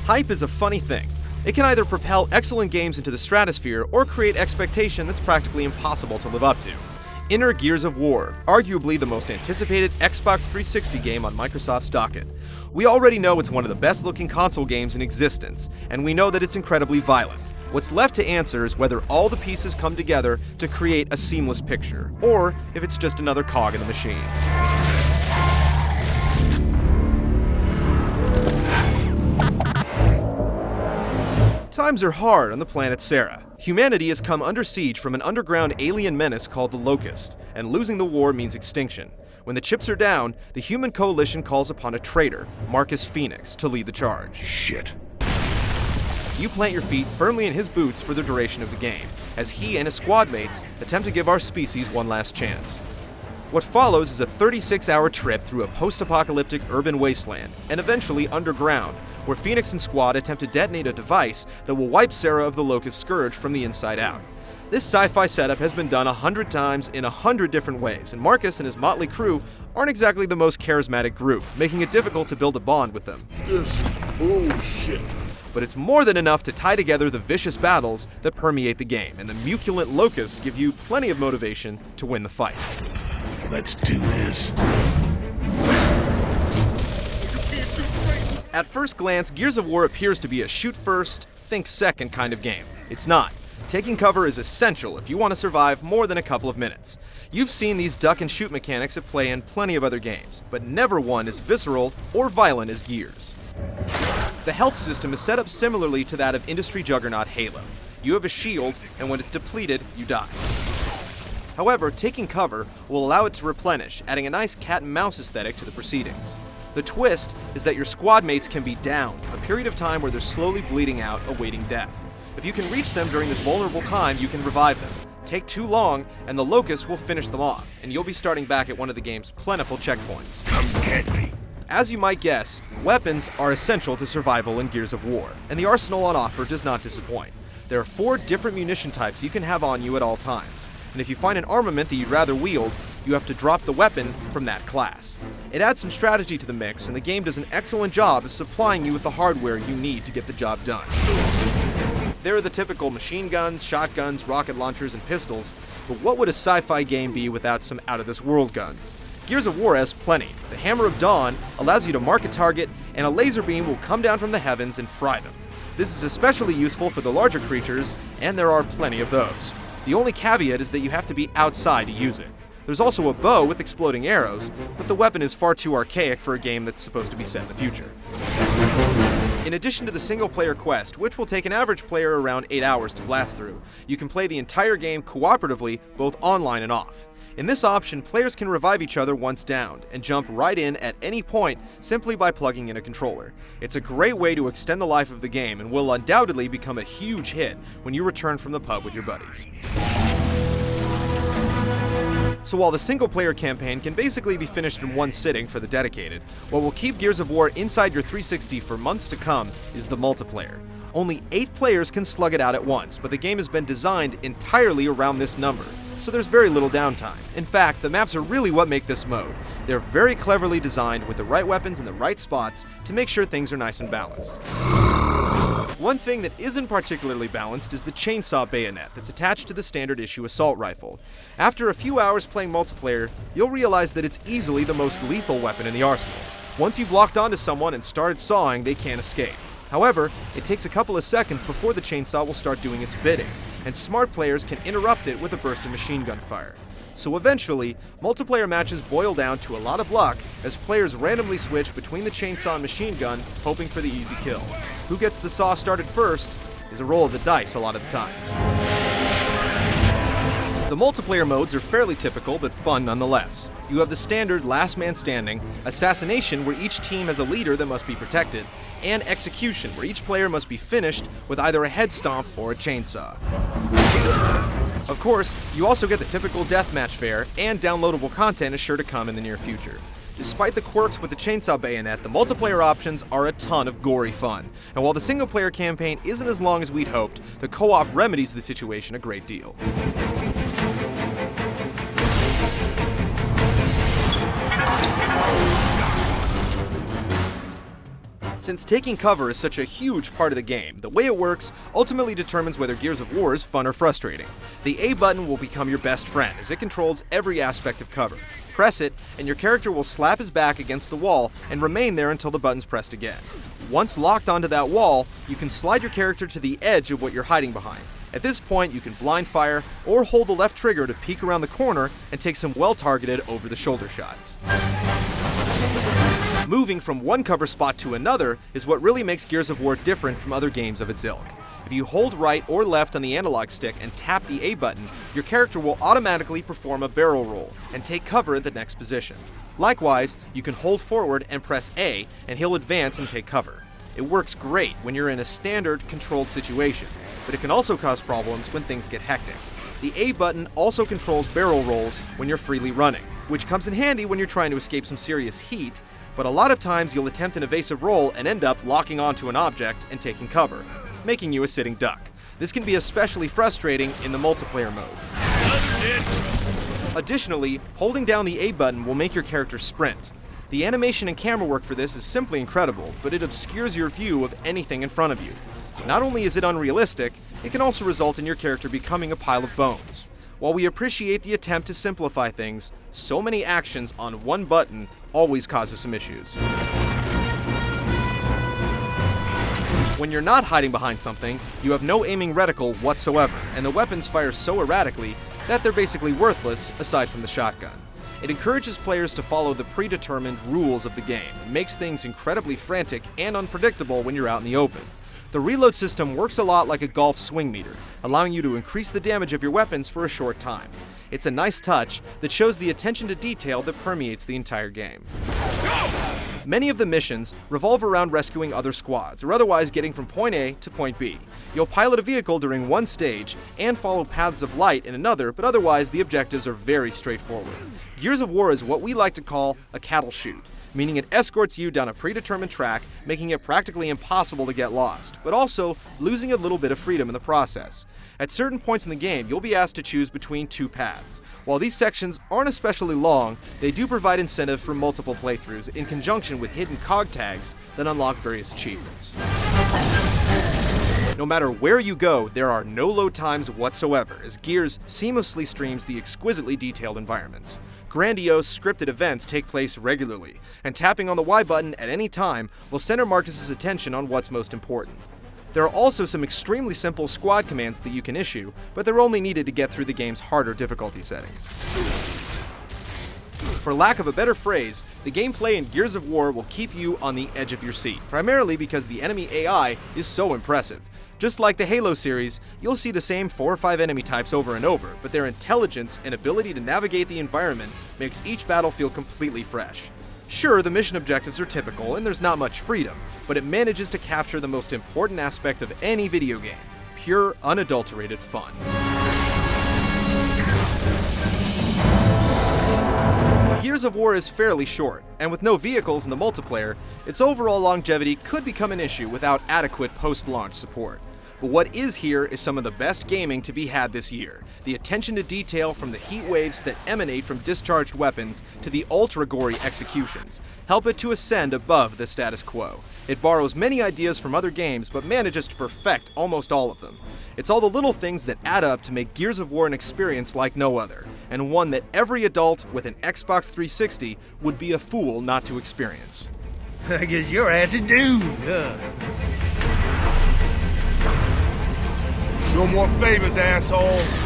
Hype is a funny thing. It can either propel excellent games into the stratosphere or create expectation that's practically impossible to live up to. Enter Gears of War, arguably the most anticipated Xbox 360 game on Microsoft's docket. We already know it's one of the best looking console games in existence, and we know that it's incredibly violent. What's left to answer is whether all the pieces come together to create a seamless picture, or if it's just another cog in the machine. Times are hard on the planet Sera. Humanity has come under siege from an underground alien menace called the Locust, and losing the war means extinction. When the chips are down, the human coalition calls upon a traitor, Marcus Phoenix, to lead the charge. Shit. You plant your feet firmly in his boots for the duration of the game, as he and his squad mates attempt to give our species one last chance. What follows is a 36-hour trip through a post-apocalyptic urban wasteland, and eventually underground, where Phoenix and squad attempt to detonate a device that will wipe Sera of the Locust Scourge from the inside out. This sci-fi setup has been done 100 times in 100 different ways, and Marcus and his motley crew aren't exactly the most charismatic group, making it difficult to build a bond with them. This is bullshit. But it's more than enough to tie together the vicious battles that permeate the game, and the muculent Locust give you plenty of motivation to win the fight. Let's do this. At first glance, Gears of War appears to be a shoot first, think second kind of game. It's not. Taking cover is essential if you want to survive more than a couple of minutes. You've seen these duck and shoot mechanics at play in plenty of other games, but never one as visceral or violent as Gears. The health system is set up similarly to that of industry juggernaut Halo. You have a shield, and when it's depleted, you die. However, taking cover will allow it to replenish, adding a nice cat and mouse aesthetic to the proceedings. The twist is that your squad mates can be downed, a period of time where they're slowly bleeding out, awaiting death. If you can reach them during this vulnerable time, you can revive them. Take too long, and the Locust will finish them off, and you'll be starting back at one of the game's plentiful checkpoints. Come get me. As you might guess, weapons are essential to survival in Gears of War, and the arsenal on offer does not disappoint. There are 4 different munition types you can have on you at all times, and if you find an armament that you'd rather wield, you have to drop the weapon from that class. It adds some strategy to the mix, and the game does an excellent job of supplying you with the hardware you need to get the job done. There are the typical machine guns, shotguns, rocket launchers, and pistols, but what would a sci-fi game be without some out-of-this-world guns? Gears of War has plenty. The Hammer of Dawn allows you to mark a target, and a laser beam will come down from the heavens and fry them. This is especially useful for the larger creatures, and there are plenty of those. The only caveat is that you have to be outside to use it. There's also a bow with exploding arrows, but the weapon is far too archaic for a game that's supposed to be set in the future. In addition to the single-player quest, which will take an average player around 8 hours to blast through, you can play the entire game cooperatively, both online and off. In this option, players can revive each other once downed, and jump right in at any point simply by plugging in a controller. It's a great way to extend the life of the game, and will undoubtedly become a huge hit when you return from the pub with your buddies. So while the single-player campaign can basically be finished in one sitting for the dedicated, what will keep Gears of War inside your 360 for months to come is the multiplayer. Only 8 players can slug it out at once, but the game has been designed entirely around this number, so there's very little downtime. In fact, the maps are really what make this mode. They're very cleverly designed with the right weapons in the right spots to make sure things are nice and balanced. One thing that isn't particularly balanced is the chainsaw bayonet that's attached to the standard issue assault rifle. After a few hours playing multiplayer, you'll realize that it's easily the most lethal weapon in the arsenal. Once you've locked onto someone and started sawing, they can't escape. However, it takes a couple of seconds before the chainsaw will start doing its bidding, and smart players can interrupt it with a burst of machine gun fire. So eventually, multiplayer matches boil down to a lot of luck as players randomly switch between the chainsaw and machine gun, hoping for the easy kill. Who gets the saw started first is a roll of the dice a lot of the times. The multiplayer modes are fairly typical, but fun nonetheless. You have the standard last man standing, assassination where each team has a leader that must be protected, and execution where each player must be finished with either a head stomp or a chainsaw. Of course, you also get the typical deathmatch fare, and downloadable content is sure to come in the near future. Despite the quirks with the chainsaw bayonet, the multiplayer options are a ton of gory fun. And while the single-player campaign isn't as long as we'd hoped, the co-op remedies the situation a great deal. Since taking cover is such a huge part of the game, the way it works ultimately determines whether Gears of War is fun or frustrating. The A button will become your best friend as it controls every aspect of cover. Press it, and your character will slap his back against the wall and remain there until the button's pressed again. Once locked onto that wall, you can slide your character to the edge of what you're hiding behind. At this point, you can blind fire or hold the left trigger to peek around the corner and take some well-targeted over-the-shoulder shots. Moving from one cover spot to another is what really makes Gears of War different from other games of its ilk. If you hold right or left on the analog stick and tap the A button, your character will automatically perform a barrel roll and take cover at the next position. Likewise, you can hold forward and press A, and he'll advance and take cover. It works great when you're in a standard, controlled situation, but it can also cause problems when things get hectic. The A button also controls barrel rolls when you're freely running, which comes in handy when you're trying to escape some serious heat, but a lot of times you'll attempt an evasive roll and end up locking onto an object and taking cover, making you a sitting duck. This can be especially frustrating in the multiplayer modes. Additionally, holding down the A button will make your character sprint. The animation and camera work for this is simply incredible, but it obscures your view of anything in front of you. Not only is it unrealistic, it can also result in your character becoming a pile of bones. While we appreciate the attempt to simplify things, so many actions on one button always causes some issues. When you're not hiding behind something, you have no aiming reticle whatsoever, and the weapons fire so erratically that they're basically worthless aside from the shotgun. It encourages players to follow the predetermined rules of the game and makes things incredibly frantic and unpredictable when you're out in the open. The reload system works a lot like a golf swing meter, allowing you to increase the damage of your weapons for a short time. It's a nice touch that shows the attention to detail that permeates the entire game. Many of the missions revolve around rescuing other squads, or otherwise getting from point A to point B. You'll pilot a vehicle during one stage and follow paths of light in another, but otherwise the objectives are very straightforward. Gears of War is what we like to call a cattle chute, meaning it escorts you down a predetermined track, making it practically impossible to get lost, but also losing a little bit of freedom in the process. At certain points in the game, you'll be asked to choose between two paths. While these sections aren't especially long, they do provide incentive for multiple playthroughs in conjunction with hidden cog tags that unlock various achievements. No matter where you go, there are no load times whatsoever, as Gears seamlessly streams the exquisitely detailed environments. Grandiose, scripted events take place regularly, and tapping on the Y button at any time will center Marcus's attention on what's most important. There are also some extremely simple squad commands that you can issue, but they're only needed to get through the game's harder difficulty settings. For lack of a better phrase, the gameplay in Gears of War will keep you on the edge of your seat, primarily because the enemy AI is so impressive. Just like the Halo series, you'll see the same 4 or 5 enemy types over and over, but their intelligence and ability to navigate the environment makes each battle feel completely fresh. Sure, the mission objectives are typical and there's not much freedom, but it manages to capture the most important aspect of any video game: pure, unadulterated fun. Gears of War is fairly short, and with no vehicles in the multiplayer, its overall longevity could become an issue without adequate post-launch support. But what is here is some of the best gaming to be had this year. The attention to detail from the heat waves that emanate from discharged weapons to the ultra-gory executions help it to ascend above the status quo. It borrows many ideas from other games, but manages to perfect almost all of them. It's all the little things that add up to make Gears of War an experience like no other, and one that every adult with an Xbox 360 would be a fool not to experience. I guess your ass is doomed. No more favors, asshole.